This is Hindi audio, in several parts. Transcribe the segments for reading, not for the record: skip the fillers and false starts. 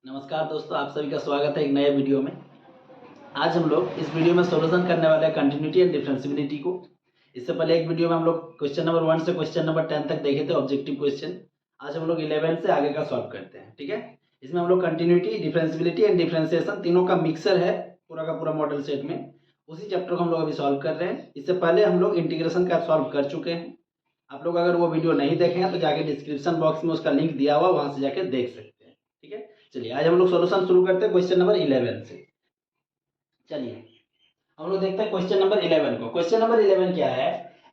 नमस्कार दोस्तों, आप सभी का स्वागत है एक नए वीडियो में। आज हम लोग इस वीडियो में सॉल्यूशन करने वाले हैं कंटिन्यूटी एंड डिफरेंशियबिलिटी को। इससे पहले एक वीडियो में हम लोग क्वेश्चन नंबर 1 से क्वेश्चन नंबर 10 तक देखे थे ऑब्जेक्टिव क्वेश्चन। आज हम लोग 11 से आगे का सॉल्व करते हैं, ठीक है। इसमें हम लोग कंटिन्यूटी, डिफरेंशियबिलिटी एंड डिफरेंशिएशन तीनों का मिक्सर है पूरा का पूरा मॉडल सेट में। उसी चैप्टर को हम लोग अभी सॉल्व कर रहे हैं। इससे पहले हम लोग इंटीग्रेशन का सॉल्व कर चुके हैं। आप लोग अगर वो वीडियो नहीं देखे हैं तो जाके डिस्क्रिप्शन बॉक्स में उसका लिंक दिया हुआ, वहां से जाके देख सकते हैं, ठीक है। चलिए आज हम लोग सॉल्यूशन शुरू करते हैं क्वेश्चन नंबर 11 से। चलिए हम लोग देखते हैं क्वेश्चन नंबर 11 को। क्वेश्चन नंबर 11 क्या है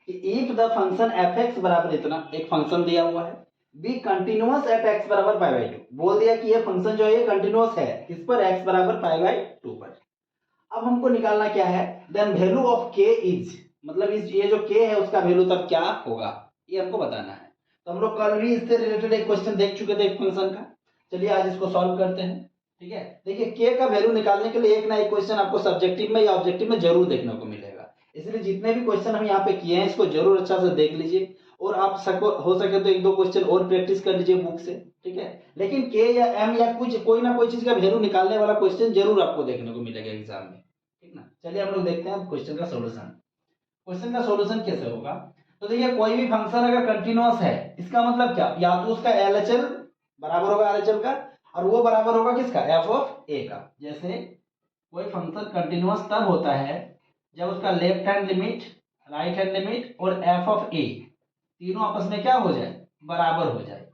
कि if the function F x बराबर इतना, एक फंक्शन दिया हुआ है, बी कंटिन्यूअस एट एक्स बराबर पाई बाई 2। बोल दिया कि ये फंक्शन जो है ये कंटिन्यूअस है किस पर, एक्स बराबर पाई बाई 2 पर। अब हमको निकालना क्या है, देन वैल्यू ऑफ के इज, मतलब इस ये जो के है उसका वैल्यू तब क्या होगा, ये हमको बताना है। तो हम लोग कल भी इससे रिलेटेड एक क्वेश्चन देख चुके थे एक फंक्शन का। चलिए आज इसको सॉल्व करते हैं, ठीक है। देखिए के का वैल्यू निकालने के लिए एक ना एक क्वेश्चन आपको सब्जेक्टिव में या ऑब्जेक्टिव में जरूर देखने को मिलेगा। इसलिए जितने भी क्वेश्चन हम यहाँ पे किए हैं इसको जरूर अच्छा से देख लीजिए, और आप हो सके तो एक दो क्वेश्चन और प्रैक्टिस कर लीजिए बुक से, ठीक है। लेकिन के या एम या कुछ कोई ना कोई चीज का वैल्यू निकालने वाला क्वेश्चन जरूर आपको देखने को मिलेगा एग्जाम में, ठीक ना। चलिए हम लोग देखते हैं क्वेश्चन का सॉल्यूशन। क्वेश्चन का सॉल्यूशन कैसे होगा, तो देखिए कोई भी फंक्शन अगर कंटिन्यूअस है इसका मतलब क्या, या तो उसका एलएचएल बराबर होगा आरएचएल का, और वो बराबर होगा किसका, एफ ऑफ ए का। जैसे कोई फंक्शन कंटिन्यूअस तब होता है जब उसका left hand limit, right hand limit और एफ ऑफ ए तीनों आपस में क्या हो जाए, बराबर हो जाए।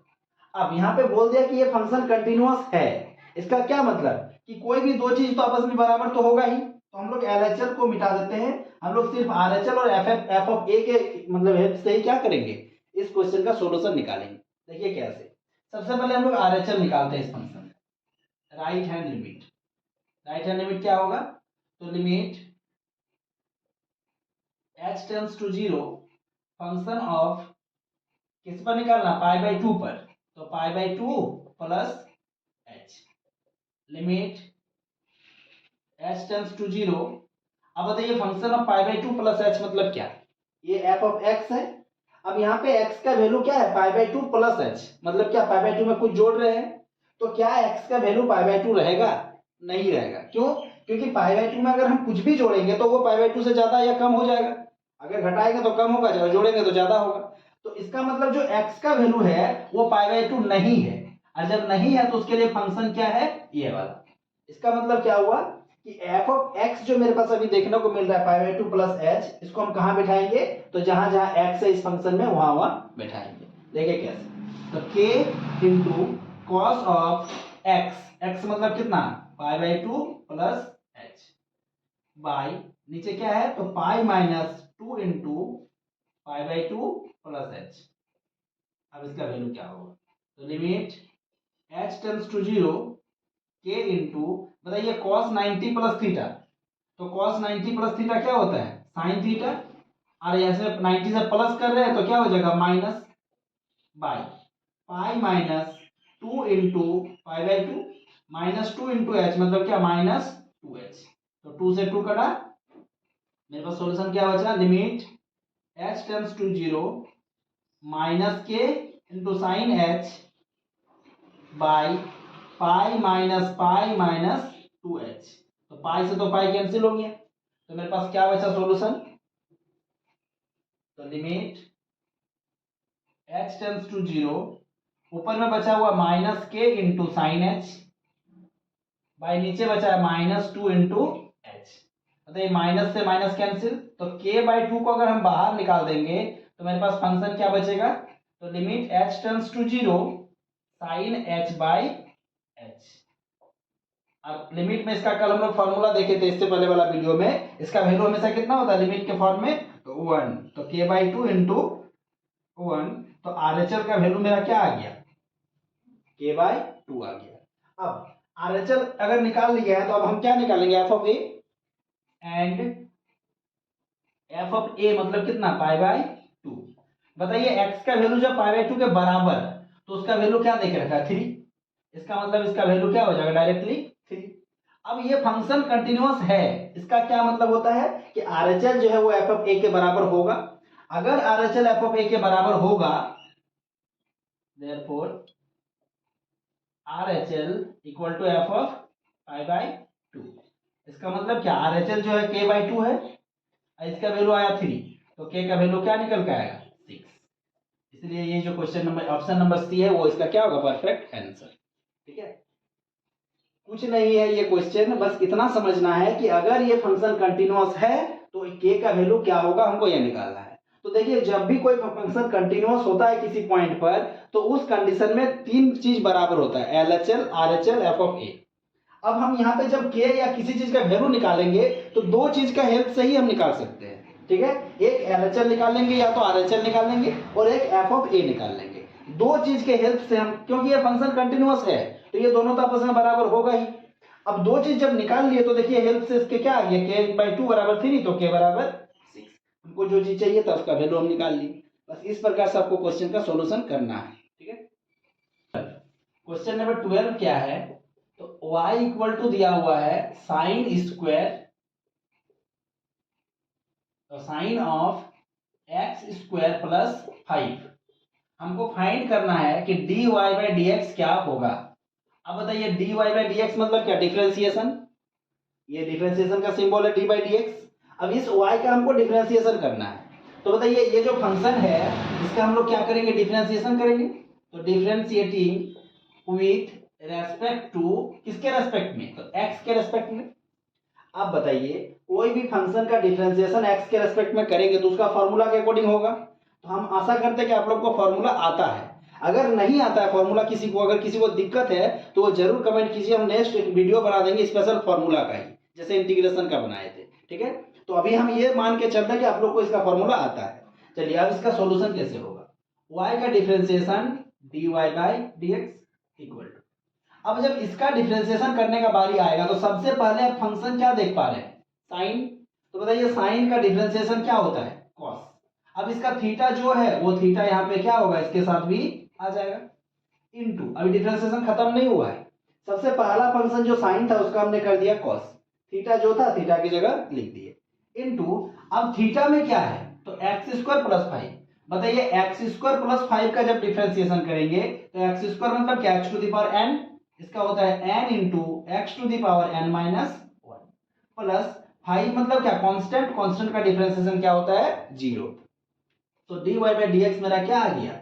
अब यहाँ पे बोल दिया कि ये फंक्शन कंटिन्यूअस है, इसका क्या मतलब कि कोई भी दो चीज तो आपस में बराबर तो होगा ही। तो हम लोग एलएचएल को मिटा देते हैं, हम लोग सिर्फ आरएचएल और एफ ऑफ ए के मतलब हेल्प से ही क्या करेंगे, इस क्वेश्चन का सॉल्यूशन निकालेंगे। देखिए कैसे, सबसे पहले हम लोग आरएचएल निकालते हैं इस फंक्शन का। Right hand limit, right hand limit क्या होगा, तो limit h tends to 0 function of, किस पर निकालना, पाई बाई 2 पर, तो pi by 2 plus h, limit h tends to 0। अब बताइए function of pi by 2 plus h मतलब क्या, ये f ऑफ x है। अब यहाँ पे x का वैल्यू क्या है, पाई बाई 2 प्लस h, मतलब क्या पाई बाई 2 में कुछ जोड़ रहे हैं, तो क्या x का वैल्यू पाई बाई 2 रहेगा, नहीं रहेगा। क्यों, क्योंकि पाई बाई 2 में अगर हम कुछ भी जोड़ेंगे तो वो पाई बाई 2 से ज्यादा या कम हो जाएगा। अगर घटाएंगे तो कम होगा, जोड़ेंगे तो ज्यादा होगा। तो इसका मतलब जो x का वैल्यू है वो पाई बाई 2 नहीं है, और जब नहीं है तो उसके लिए फंक्शन क्या है, ये वाला। इसका मतलब क्या हुआ कि f ऑफ x जो मेरे पास अभी देखने को मिल रहा है पाई बाई 2 प्लस h, इसको हम कहां बिठाएंगे, तो जहां जहां x है इस फंक्शन में वहां वहां बिठाएंगे। देखिए कैसे, तो k into cos of x, x मतलब कितना, pi by 2 plus h, by नीचे क्या है, तो pi minus 2 into pi by 2 plus h। अब इसका वैल्यू क्या होगा, तो limit h tends to 0 k into, बताइए cos 90 प्लस थीटा, तो cos 90 प्लस थीटा क्या होता है, साइन थीटा, और ऐसे 90 से प्लस कर रहे हैं तो क्या हो जाएगा, minus, by pi minus 2 into pi by 2 minus 2 into H मतलब क्या, माइनस 2h। तो 2 से 2 कटा, मेरे पास सॉल्यूशन क्या बचा, limit h tends to 0 minus के into sine h by pi minus 2h। तो पाई से तो पाई कैंसिल हो गया, तो मेरे पास क्या बचा सॉल्यूशन, तो लिमिट h टेंड्स टू 0, ऊपर में बचा हुआ माइनस के इंटू साइन h बाई नीचे बचा है माइनस 2 इंटू h। तो माइनस से माइनस कैंसिल, तो k बाई 2 को अगर हम बाहर निकाल देंगे तो मेरे पास फंक्शन क्या बचेगा, तो limit h tends to 0 sine h by h। अब लिमिट में इसका कल हम लोग फॉर्मूला देखे थे इससे पहले वाला वीडियो में, इसका वैल्यू हमेशा कितना होता है लिमिट के फॉर्म में, तो 1, तो k बाई 2 इंटू 1, तो आरएचएल का वैल्यू मेरा क्या आ गया, k बाई 2 आ गया। अब आरएचएल अगर निकाल लिया है तो अब हम क्या निकालेंगे, F of A, and F of A मतलब कितना, पाई बाई 2। बताइए x का वैल्यू जब पाई बाई 2 के बराबर तो उसका वैल्यू क्या देके रखा है, 3। इसका मतलब इसका वैल्यू क्या हो जाएगा, डायरेक्टली 3। अब ये फंक्शन कंटिन्यूअस है, इसका क्या मतलब होता है कि आरएचएल जो है वो एफ ऑफ ए के बराबर होगा। अगर आरएचएल एफ ऑफ ए के बराबर होगा, therefore R H L equal to f of pi by two. इसका मतलब क्या, आर एच एल जो है के बाई टू है, इसका वैल्यू आया 3, तो के का वैल्यू क्या निकल के आएगा 6। इसलिए ये जो question number option number C है वो इसका क्या होगा, परफेक्ट आंसर। ठीक है, कुछ नहीं है ये क्वेश्चन, बस इतना समझना है कि अगर ये फंक्शन कंटिन्यूअस है तो के का वैल्यू क्या होगा, हमको ये निकालना है। तो देखिए, जब भी कोई फंक्शन कंटिन्यूअस होता है किसी पॉइंट पर, तो उस कंडीशन में तीन चीज बराबर होता है, L H L, R H L, F of A. अब हम यहाँ पे जब के या किसी चीज का वैल्यू निकालेंगे तो दो चीज का हेल्प से ही हम निकाल सकते हैं। ठीक है, एक एल एच एल निकाल लेंगे या तो आर एच एल निकाल लेंगे, और एक एफ ऑफ ए निकाल लेंगे। दो चीज के हेल्प से हम, क्योंकि ये फंक्शन कंटिन्यूअस है तो ये दोनों तो आपस में बराबर होगा ही। अब दो चीज जब निकाल लिए तो देखिए हेल्प से इसके क्या आ गया, के बाई टू बराबर 3, तो के बराबर 6। हमको जो चीज चाहिए था उसका वैल्यू हम निकाल लिए। बस इस प्रकार से आपको क्वेश्चन का सॉल्यूशन करना है। ठीक है, क्वेश्चन नंबर 12 क्या है, तो y इक्वल टू दिया हुआ है साइन स्क्वायर, तो sine of x square plus 5। हमको फाइंड करना है कि dy बाई dx क्या होगा। अब बताइए dy बाई dx मतलब क्या, डिफरेंशिएशन। ये डिफरेंशिएशन का सिंबल है डी बाई डी एक्स। अब इस y का हमको डिफरेंशिएशन करना है, तो बताइए ये जो फंक्शन है इसका हम लोग क्या करेंगे, डिफरेंशिएशन करेंगे। तो डिफरेंशिएटिंग विथ रेस्पेक्ट टू, किसके रेस्पेक्ट में, तो x के रेस्पेक्ट में। अब बताइए कोई भी फंक्शन का डिफरेंशिएशन x के रेस्पेक्ट में करेंगे तो उसका फॉर्मूला के अकॉर्डिंग होगा। तो हम आशा करते हैं कि आप लोग को फॉर्मूला आता है। अगर नहीं आता है फॉर्मूला किसी को, अगर किसी को दिक्कत है तो वो जरूर कमेंट कीजिए, हम नेक्स्ट वीडियो बना देंगे स्पेशल फॉर्मूला का ही, जैसे इंटीग्रेशन का बनाए थे। ठीक है, तो अभी हम ये मान के चलते हैं कि आप लोग को इसका फॉर्मूला आता है। चलिए अब इसका सॉल्यूशन कैसे होगा, y का differentiation dy by dx equal to, अब जब इसका डिफरेंशिएशन करने का बारी आएगा तो सबसे पहले आप फंक्शन क्या देख पा रहे हैं, साइन। तो बताइए साइन का डिफरेंशिएशन क्या होता है, कॉस। अब इसका थीटा जो है वो थीटा यहाँ पे क्या होगा, इसके साथ भी आ जाएगा, इनटू, अभी डिफरेंशिएशन खत्म नहीं हुआ है। सबसे पहला फंक्शन जो साइन था उसका हमने कर दिया कॉस, थीटा जो था थीटा की जगह लिख दिए, इनटू, अब थीटा में क्या है, तो एक्स स्क्वायर प्लस 5। बताइए एक्स स्क्वायर प्लस 5 का जब डिफरेंशिएशन करेंगे तो एक्स स्क्वायर मतलब क्या, x to the power n, इसका होता है n into x to the power n minus 1 plus 5 मतलब क्या, कांस्टेंट, कांस्टेंट का डिफरेंशिएशन क्या होता है, 0। तो dy बाई dx मेरा क्या आ गया,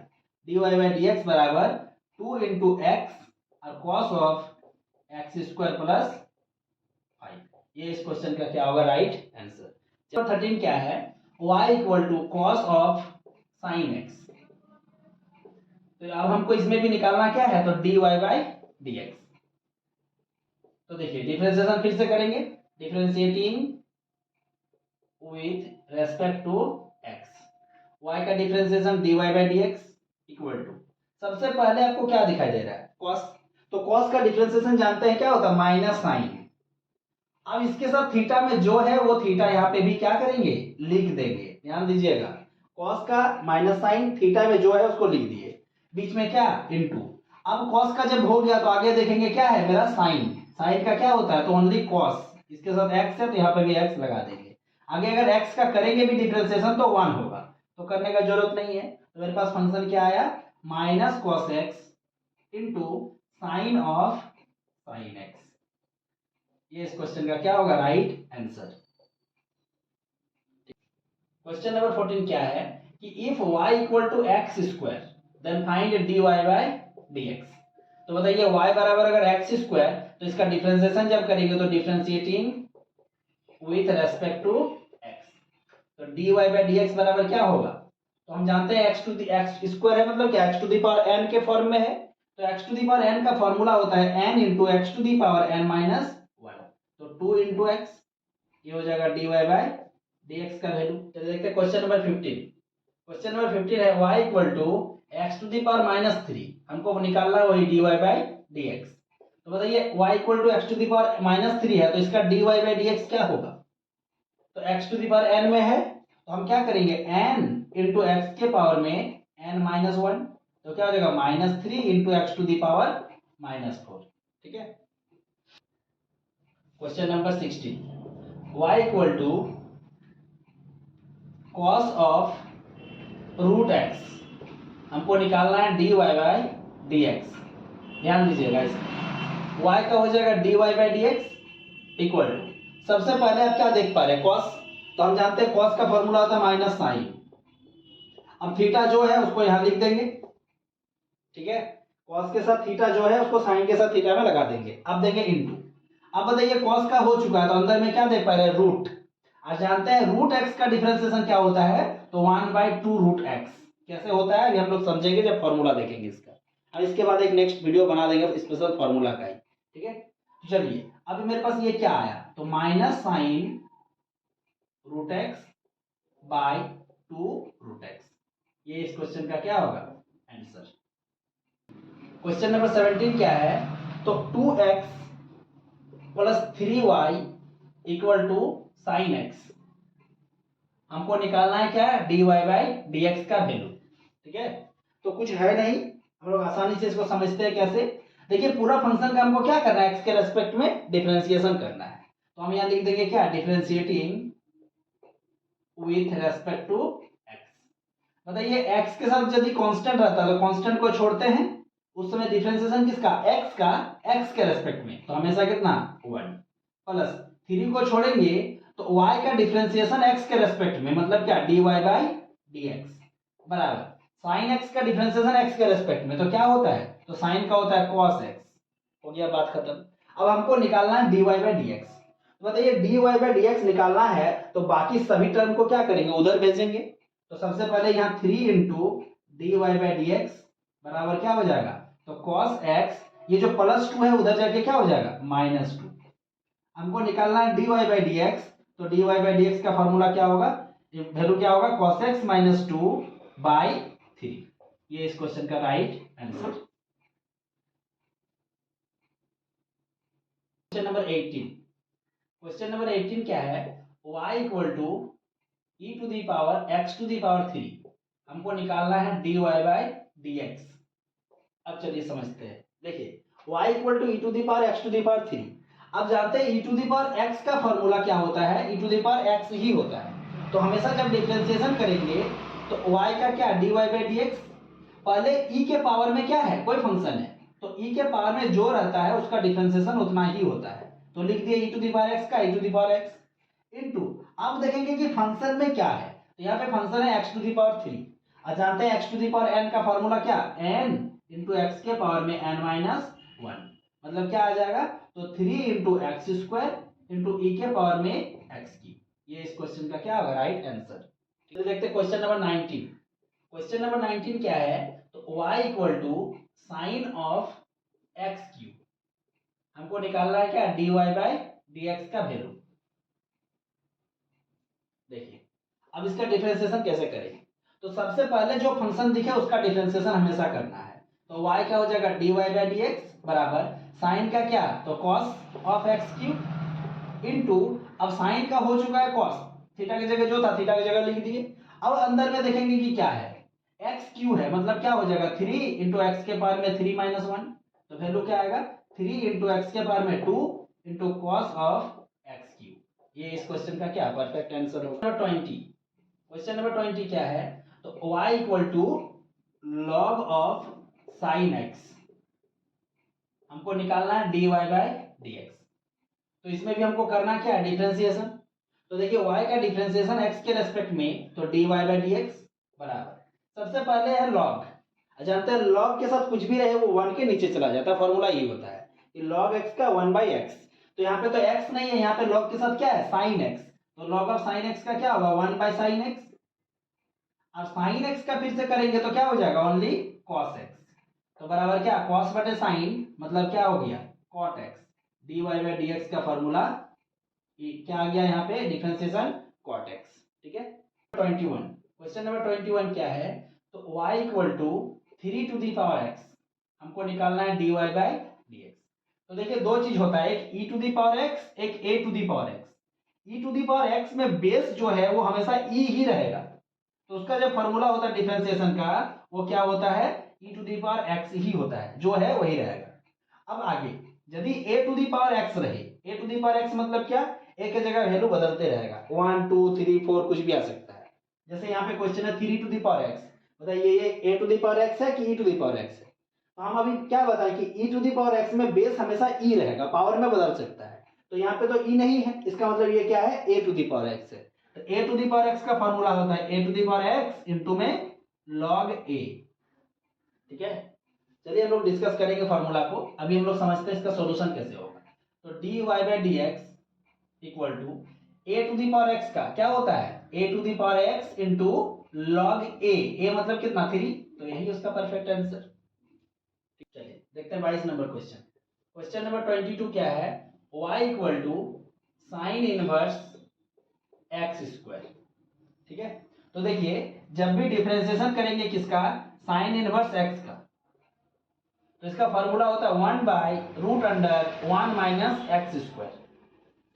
dy बाई dx बराबर 2 इंटू एक्स और cos of x square plus 5। ये इस क्वेश्चन का क्या होगा, राइट आंसर। चैप्टर 13 क्या है, y equal to cos of sine x। तो अब हमको इसमें भी निकालना क्या है, तो dy बाई dx। तो देखिए डिफरेंशिएशन फिर से करेंगे, differentiating with respect to x, y का differentiation dy by dx equal to, सबसे पहले आपको क्या दिखाई दे रहा है, cos। तो cos का डिफरेंशिएशन जानते हैं क्या होता है, माइनस साइन। अब इसके साथ थीटा में जो है वो थीटा यहाँ पे भी क्या करेंगे, लिख देंगे। ध्यान दीजिएगा, cos का माइनस साइन, थीटा में जो है उसको लिख दिए, बीच में क्या, इनटू। अब cos का जब हो गया तो आगे देखेंगे क्या है मेरा, साइन। साइन का क्या होता है, तो ओनली cos, इसके साथ x है तो यहाँ पे भी x लगा देंगे। आगे अगर x का करेंगे भी डिफरेंशिएशन तो 1 होगा, तो करने का जरूरत नहीं है। तो मेरे पास फंक्शन क्या आया, minus cos x into sine of sine x. ये इस क्वेश्चन का क्या होगा, राइट आंसर। क्वेश्चन नंबर 14 क्या है कि if y equal to x square then find dy by dx। तो बताइए y बराबर अगर एक्स स्क्वायर तो इसका डिफरेंशिएशन जब करेंगे तो differentiating with respect to x, तो dy बाई dx बराबर क्या होगा, तो हम जानते हैं x to the x square है मतलब क्या, x to the power n के फॉर्म में है। तो x to the power n का फॉर्मूला होता है n into x to the power n minus 1, तो 2 इंटू एक्स, ये हो जाएगा dy बाई dx का वैल्यू। चलिए देखते हैं क्वेश्चन नंबर 15। क्वेश्चन नंबर 15 है y equal to x to the power minus 3, हमको निकालना है वही dy बाई dx। तो बताइए y equal to x to the power minus 3 है तो इसका dy बाई dx क्या होगा, तो x to the power n में है तो हम क्या करेंगे, n इंटू एक्स के पावर में n माइनस 1, तो क्या हो जाएगा minus 3 into x to the power minus 4। ठीक है, question number 16, y equal to cos of root x, हमको निकालना है dy बाई dx। ध्यान दीजिएगा इसमें, y का हो जाएगा dy by d x equal to, सबसे पहले आप क्या देख पा रहे हैं, cos, तो हम जानते हैं cos का फॉर्मूला होता है माइनस साइन। अब थीटा जो है उसको यहां लिख देंगे, ठीक है, cos के साथ थीटा जो है उसको साइन के साथ थीटा में लगा देंगे, अब देंगे इनटू। अब बताइए cos का हो चुका है तो अंदर में क्या देख पा रहे हैं, रूट। आज जानते हैं रूट x का डिफरेंशिएशन क्या होता है, तो 1/2 रूट x। कैसे होता है ये हम लोग समझेंगे जब फॉर्मूला देखेंगे इसका। अब इसके बाद एक नेक्स्ट वीडियो बना देंगे स्पेशल फॉर्मूला का ही, ठीक है। तो चलिए अभी मेरे पास ये क्या आया, तो minus sine root x by 2 root x. ये इस क्वेश्चन का क्या होगा, आंसर। क्वेश्चन नंबर 17 क्या है, तो 2x plus 3y equal to sine x. हमको निकालना है क्या, dy बाई डी एक्स का वैल्यू, ठीक है। तो कुछ है नहीं, हम लोग आसानी से इसको समझते हैं कैसे। देखिए पूरा फंक्शन का हमको क्या करना है, x के रेस्पेक्ट में डिफरेंशिएशन करना है, तो हम यहाँ लिख देंगे क्या, differentiating with respect to x। बताइए x के साथ यदि कांस्टेंट रहता है तो कांस्टेंट को छोड़ते हैं, उस समय डिफरेंशिएशन किसका, x का, x के रेस्पेक्ट में, तो हमेशा कितना 1 प्लस 3 को छोड़ेंगे तो y का डिफरेंशिएशन x के रेस्पेक्ट में, मतलब क्या, dy बाई डी एक्स बराबर साइन x का डिफरेंशिएशन x के रेस्पेक्ट में, तो क्या होता है, तो साइन का होता है cos x। हो गया बात खत्म। अब हमको निकालना है dy बाई डी एक्स। तो बताइए dy बाई डी एक्स निकालना है तो बाकी सभी टर्म को क्या करेंगे, उधर भेजेंगे। तो सबसे पहले यहाँ 3 into d y by d x बराबर क्या हो जाएगा, तो cos x, ये जो प्लस 2 है उधर जाके क्या हो जाएगा, -2। हमको निकालना है dy बाई डी एक्स, तो dy बाई डी एक्स का फॉर्मूला क्या होगा, वैल्यू क्या होगा, cos x माइनस 2 बाई 3। ये इस क्वेश्चन का right answer. Question number 18, question number 18 क्या है, y equal to e to the power x to the power 3। हमको निकालना है dy बाई डी एक्स। अब चलिए समझते हैं, देखिए y equal to e to the power x to the power 3। अब जानते हैं e to the power x का फॉर्मूला क्या होता है, e to the power x ही होता है। तो हमेशा जब डिफरेंशिएशन करेंगे तो y का क्या, dy बाई डी एक्स, पहले e के पावर में क्या है, कोई फंक्शन है, तो e के पावर में जो रहता है उसका डिफरेंशिएशन उतना ही होता है, तो लिख दिया e to the power x का e to the power x into. अब देखेंगे कि फंक्शन में क्या है, तो यहाँ पे फंक्शन है x टू दी पावर 3। अब जानते हैं x to the power n का फॉर्मूला क्या, n इंटू एक्स के पावर में n माइनस 1, मतलब क्या आ जाएगा, तो 3 into x square into e के पावर में x की। ये इस क्वेश्चन का क्या होगा, राइट आंसर। तो देखते हैं क्वेश्चन नंबर 19। क्वेश्चन नंबर 19 क्या है, तो y equal to sine of x cube. हमको निकालना है क्या, dy बाई डी एक्स का वैल्यू। देखिए अब इसका डिफरेंशिएशन कैसे करेंगे, तो सबसे पहले जो फंक्शन दिखे उसका डिफरेंशिएशन हमेशा करना है। तो y क्या हो जाएगा, dy बाई डी एक्स बराबर साइन का क्या, तो cos of x cube into, अब साइन का हो चुका है cos, थीटा की जगह जो था थीटा की जगह लिख दिए। अब अंदर में देखेंगे कि क्या है, एक्स क्यू है, मतलब क्या हो जाएगा 3 इंटू एक्स के पावर में 3 माइनस 1, तो वैल्यू क्या आएगा, 3 इंटू एक्स के पावर में 2 into cos of x Q. ये इस क्वेश्चन का क्या परफेक्ट आंसर होगा। 20, क्वेश्चन नंबर 20 क्या है, तो y equal to log of sine x. हमको निकालना है dy बाई डी एक्स। तो इसमें भी हमको करना क्या है, डिफरेंशिएशन। तो देखिए y का डिफरेंशिएशन x के रेस्पेक्ट में, तो dy बाई डी एक्स बराबर सबसे पहले है लॉग। जानते हैं लॉग के साथ कुछ भी रहे वो 1 के नीचे चला जाता है, फॉर्मूला ये होता है कि log x का 1 बाई एक्स। तो यहाँ पे तो x नहीं है, यहाँ पे log के साथ क्या है, साइन x, तो log ऑफ साइन x का क्या होगा, 1 बाई साइन x। अब साइन x का फिर से करेंगे तो क्या हो जाएगा, ओनली cos x, तो बराबर क्या, cos बटे साइन मतलब क्या हो गया, cot x। dy by d x का फॉर्मूला क्या आ गया यहाँ पे, डिफरेंशिएशन cot x, ठीक है। 21, क्वेश्चन नंबर 21 क्या है, तो y equal to 3 to the power x। हमको निकालना है dy बाई डी एक्स। तो देखिए दो चीज होता है, एक e to the power x, एक a to the power x। e to the power x में बेस जो है वो हमेशा e ही रहेगा, तो उसका जो फॉर्मूला होता है डिफरेंशिएशन का वो क्या होता है, e to the power x ही होता है, जो है वही रहेगा। अब आगे यदि a to the power x रहे, a to the power x मतलब क्या, a के जगह वैल्यू बदलते रहेगा, 1 2 3 4 कुछ भी आ सकता है। जैसे यहाँ पे क्वेश्चन है 3 टू दी पावर x, बताइए ये a to the power x है कि e to the power x है, तो हम अभी क्या बताएं कि e to the power x में बेस हमेशा e रहेगा, पावर में बदल सकता है। तो यहाँ पे तो e नहीं है, इसका मतलब ये क्या है, a to the power x है। तो a to the power x का फॉर्मूला होता है a to the power x into में log a। ठीक है, चलिए हम लोग डिस्कस करेंगे फॉर्मूला को। अभी हम लोग समझते हैं इसका सॉल्यूशन कैसे होगा। तो dy by d x equal to a to the power x का क्या होता है, a to the power x into log a मतलब कितना 3, तो यही उसका परफेक्ट आंसर। चलिए देखते हैं 22 नंबर क्वेश्चन। क्वेश्चन नंबर 22 क्या है, y equal to sine inverse x square. ठीक है, तो देखिए जब भी डिफरेंशिएशन करेंगे किसका, साइन इनवर्स एक्स का, तो इसका फॉर्मूला होता है 1 by root under 1 minus x square.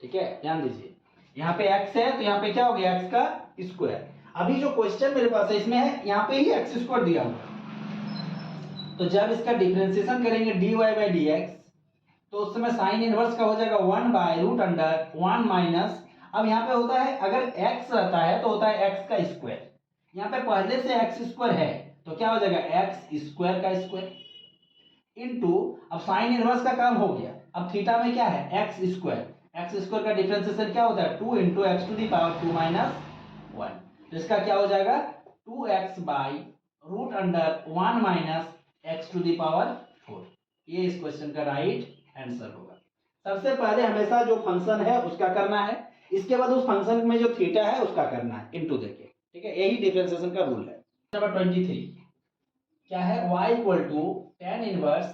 ठीक है, ध्यान दीजिए यहाँ पे x है तो यहाँ पे क्या हो गया x का स्क्वायर। अभी जो क्वेश्चन मेरे पास है इसमें है यहाँ पे ही एक्स स्क्वायर दिया हुआ, तो जब इसका डिफरेंशिएशन करेंगे dy बाई डी एक्स तो उस समय साइन इनवर्स का हो जाएगा 1 बाय रूट अंडर 1 माइनस, अब यहाँ पे होता है अगर x रहता है तो होता है x का स्क्वायर, यहाँ पे पहले से x स्क्वायर है तो क्या हो जाएगा x स्क्वायर का स्क्वायर इनटू, अब साइन इनवर्स का काम हो गया, अब थीटा में क्या है x स्क्वायर का डिफरेंशिएशन क्या होता है 2 into x to the power 2 minus 1, तो इसका क्या हो जाएगा 2x by root under 1 minus x to the power 4। ये इस क्वेश्चन का राइट आंसर होगा। सबसे पहले हमेशा जो फंक्शन है उसका करना है, इसके बाद उस फंक्शन में जो थीटा है उसका करना है इनटू देके। ठीक है, यही डिफरेंशिएशन का रूल है। नंबर 23 क्या है, y equal to tan inverse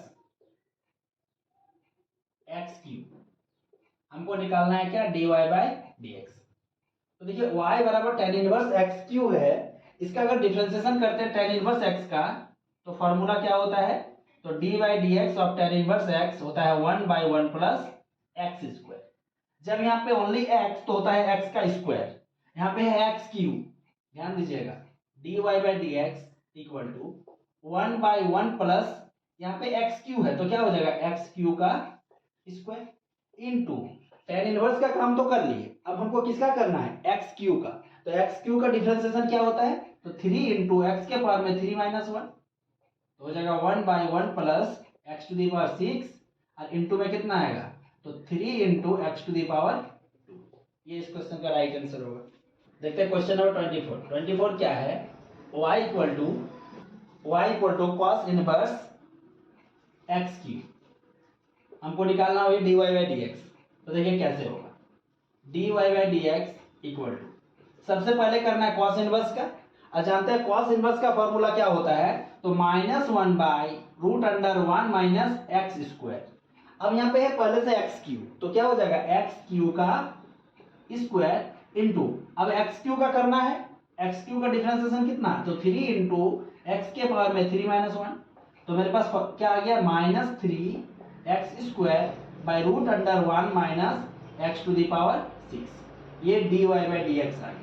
x cube, हमको निकालना है क्या dy बाई डी एक्स। तो देखिए y बराबर tan इनवर्स एक्स क्यूब है, इसका अगर डिफरेंशिएशन करते हैं tan इनवर्स x का तो फॉर्मूला क्या होता है, तो d by d x of tan inverse x होता है 1 बाई 1 प्लस एक्स स्क्वायर। जब यहाँ पे ओनली x तो होता है x का स्क्वायर, यहाँ पे है x क्यूब, ध्यान दीजिएगा dy by d x equal to 1 by 1 plus यहाँ पे x क्यूब है तो क्या हो जाएगा x क्यूब का स्क्वायर इनटू tan इनवर्स का काम तो कर लिए, अब हमको किसका करना है x क्यूब का, तो x क्यूब का डिफरेंशिएशन क्या होता है, तो 3 इंटू एक्स के पावर में 3 माइनस 1, तो हो जाएगा 1 by 1 plus x to the power 6 और इनटू में कितना आएगा, तो 3 into x to the power 2। ये इस क्वेश्चन का राइट आंसर होगा। देखते हैं क्वेश्चन नंबर 24 क्या है, y equal to cos inverse x cube, हमको निकालना होगा dy बाई डी एक्स। तो देखिए कैसे होगा, dy by d x equal to, सबसे पहले करना है cos इनवर्स का, और जानते हैं cos इनवर्स का फॉर्मूला क्या होता है, तो -1 by root under 1 minus x square. अब यहाँ पे है पहले से एक्स क्यूब तो क्या हो जाएगा एक्स क्यूब का स्क्वायर इनटू, अब एक्स क्यूब का करना है, एक्स क्यूब का डिफरेंशिएशन कितना, तो 3 इंटू एक्स के पावर में 3 माइनस 1, तो मेरे पास क्या आ गया -3 x square by root under 1 minus x to the power 6। ये dy बाई डी एक्स आ गया।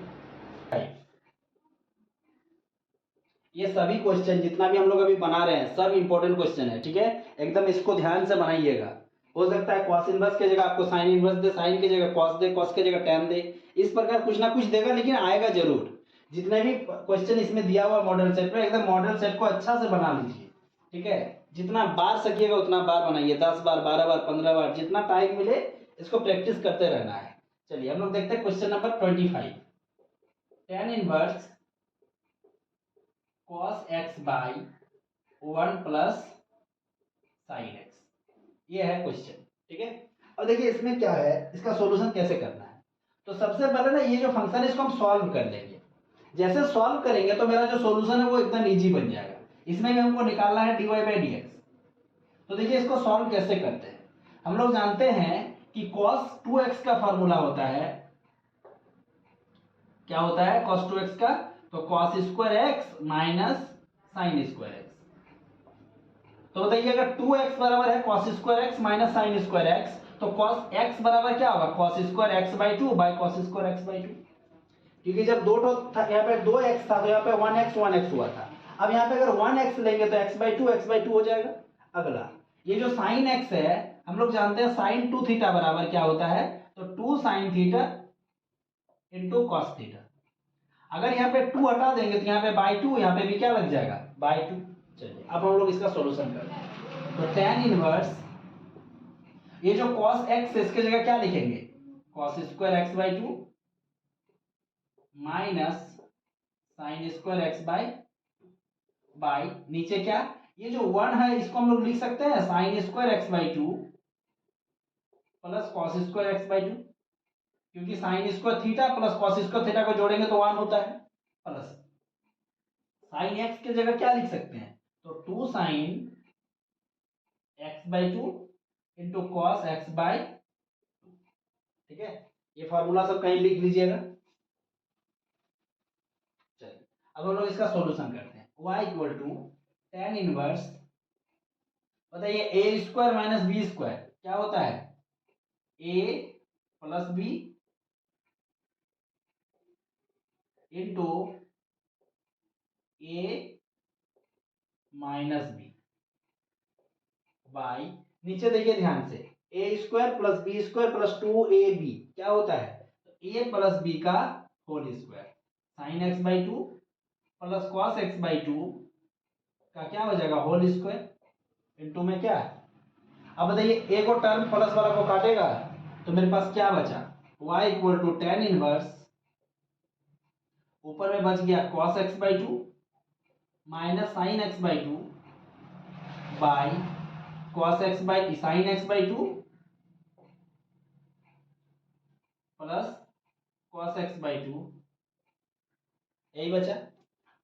ये सभी क्वेश्चन जितना भी हम लोग अभी बना रहे हैं सब इंपॉर्टेंट क्वेश्चन है। ठीक है, एकदम इसको ध्यान से बनाइएगा। हो सकता है cos इनवर्स की जगह आपको sin इनवर्स दे, sin की जगह cos दे, cos की जगह tan दे, इस प्रकार कुछ ना कुछ देगा, लेकिन आएगा जरूर। जितने भी क्वेश्चन इसमें दिया हुआ मॉडल सेट में, एकदम मॉडल सेट को अच्छा से बना लीजिए। ठीक है, जितना बार सकिएगा उतना बार बनाइए, 10 बार 12 बार 15 बार, जितना टाइम मिले इसको प्रैक्टिस करते रहना है। चलिए हम लोग देखते हैं question number 25, tan inverse cos x by 1 plus sign x, ये है क्वेश्चन। ठीक है, अब देखिए इसमें क्या है, इसका सॉल्यूशन कैसे करना है। तो सबसे पहले ना ये जो फंक्शन है इसको हम सॉल्व कर लेंगे। जैसे सॉल्व करेंगे तो मेरा जो सॉल्यूशन है वो एकदम इजी बन जाएगा। इसमें भी हमको निकालना है dy बाई डी एक्स। तो देखिए इसको सॉल्व कैसे करते हैं, हम लोग जानते हैं कि cos 2x का फॉर्मूला होता है, क्या होता है cos 2x का, तो cos square x minus sine square x। तो बताइए अगर 2x बराबर है cos square x minus sine square x, तो cos x बराबर क्या होगा cos square x by 2 by cos square x by 2, क्योंकि जब दो था यहाँ पे 2x था तो यहाँ पे 1x हुआ था। अब यहाँ पे अगर 1x लेंगे तो x बाई 2 हो जाएगा। अगला ये जो साइन x है, हम लोग जानते हैं साइन 2 थीटा बराबर क्या होता है, तो 2 sine theta into cos theta. अगर यहाँ पे 2 हटा देंगे तो यहाँ पे बाई 2, यहाँ पे भी क्या लग जाएगा बाई 2। चलिए अब हम लोग इसका सॉल्यूशन करते हैं। तो tan इनवर्स ये जो cos x है इसके जगह क्या लिखेंगे, cos square x by 2 minus sine square x by नीचे क्या, ये जो 1 है इसको हम लोग लिख सकते हैं sine square x by 2 plus cos square x by 2, क्योंकि sine square theta plus cos square theta को जोड़ेंगे तो 1 होता है, प्लस साइन x की जगह क्या लिख सकते हैं, तो 2 sine x by 2 into cos x by 2। ठीक है, ये फॉर्मूला सब कहीं लिख लीजिएगा। चलिए अब हम लोग इसका सॉल्यूशन करते हैं। y equal to tan inverse, बताइए A square minus B square क्या होता है, a plus B into A minus B by नीचे देखिए ध्यान से, A square plus B square plus 2ab क्या होता है, ए प्लस बी का whole square sine x by 2 plus cos x by 2 का क्या हो जाएगा होल स्क्वायर इंटू में क्या, अब बताइए ए को टर्म प्लस वाला को काटेगा तो मेरे पास क्या बचा, y equal to tan inverse ऊपर में बच गया cos x by 2 minus sine x by 2 by cos x by sine x by 2 plus cos x by 2, यही बचा।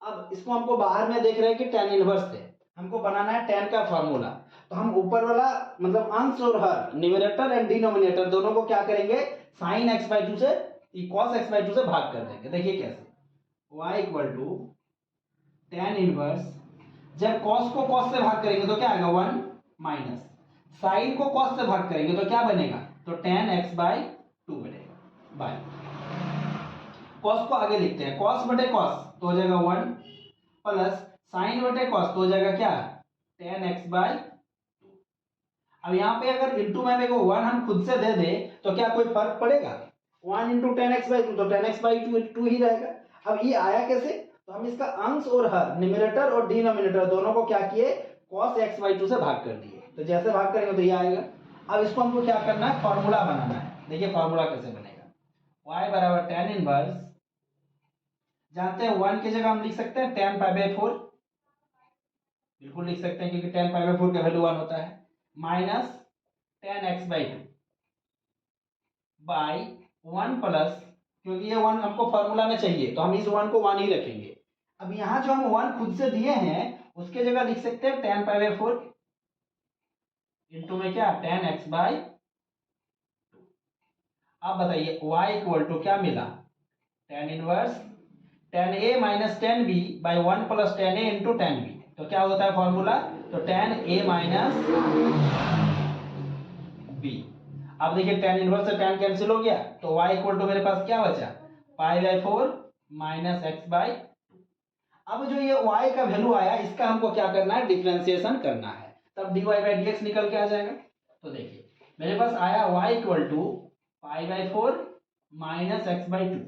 अब इसको हमको बाहर में देख रहे हैं कि tan इनवर्स है, हमको बनाना है tan का फॉर्मूला, तो हम ऊपर वाला मतलब अंश और हर न्यूमरेटर एंड डिनोमिनेटर दोनों को क्या करेंगे साइन x बाई 2 से cos x बाई 2 से भाग कर देंगे। देखिए कैसे, y equal to tan inverse, जब cos को cos से भाग करेंगे तो क्या आएगा 1 माइनस साइन को cos से भाग करेंगे तो क्या बनेगा, तो tan x बाई 2 बनेगा बाई cos को आगे लिखते हैं, cos बटे cos तो हो जाएगा 1 प्लस साइन बटे cos तो हो जाएगा क्या tan x बाई 2। अब यहाँ पे अगर इंटू में को 1 हम खुद से दे दे तो क्या कोई फर्क पड़ेगा, 1 इंटू tan x बाई 2 तो tan x बाई 2 ही रहेगा। अब ये आया कैसे, तो हम इसका अंश और हर न्यूमरेटर और डिनोमिनेटर दोनों को क्या किए cos x बाई 2 से भाग कर दिए, तो जैसे भाग करेंगे तो ये आएगा। अब इसको हमको क्या करना है फॉर्मूला बनाना है। देखिए फॉर्मूला कैसे बनेगा, y बराबर tan इनवर्स, जानते हैं 1 की जगह हम लिख सकते हैं tan पाई बाई 4, बिल्कुल लिख सकते हैं क्योंकि tan पाई बाई 4 का वैल्यू 1 होता है, minus tan x by 2 by 1 plus, क्योंकि ये 1 हमको फॉर्मूला में चाहिए तो हम इस 1 को 1 ही रखेंगे। अब यहाँ जो हम 1 खुद से दिए हैं उसके जगह लिख सकते हैं tan पाई बाई 4 इंटू में क्या tan x बाई 2। अब बताइए y इक्वल टू क्या मिला, tan inverse tan a minus tan b by 1 plus tan a into tan b, तो क्या होता है फॉर्मूला, तो tan a माइनस b। अब देखिए tan इनवर्स से tan कैंसिल हो गया तो y इक्वल टू मेरे पास क्या बचा पाई बाई 4 माइनस x बाई 2। अब जो ये y का वैल्यू आया इसका हमको क्या करना है डिफरेंशिएशन करना है, तब dy बाई dx निकल के आ जाएगा। तो देखिए मेरे पास आया y equal to pi by 4 minus x by 2,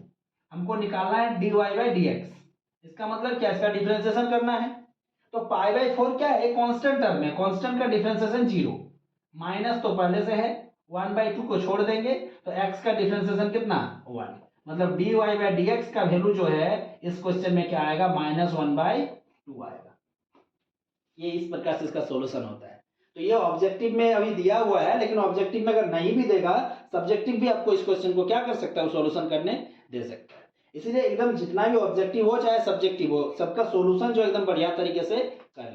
हमको निकालना है dy बाई dx, इसका मतलब क्या इसका डिफरेंशिएशन करना है। तो पाई बाई 4 क्या है कांस्टेंट टर्म है, कांस्टेंट का डिफरेंशिएशन 0, माइनस तो पहले से है 1 बाई 2 को छोड़ देंगे तो x का डिफरेंशिएशन कितना 1, मतलब dy बाई dx का वैल्यू जो है इस क्वेश्चन में क्या आएगा -1 बाई 2 आएगा। ये इस प्रकार से इसका सॉल्यूशन होता है। तो ये ऑब्जेक्टिव में अभी दिया हुआ है, लेकिन ऑब्जेक्टिव में अगर नहीं भी देगा सब्जेक्टिव भी आपको इस क्वेश्चन को क्या कर सकता है सॉल्यूशन करने दे सकता है। इसीलिए एकदम जितना भी ऑब्जेक्टिव हो चाहे सब्जेक्टिव हो सबका सॉल्यूशन जो एकदम बढ़िया तरीके से कर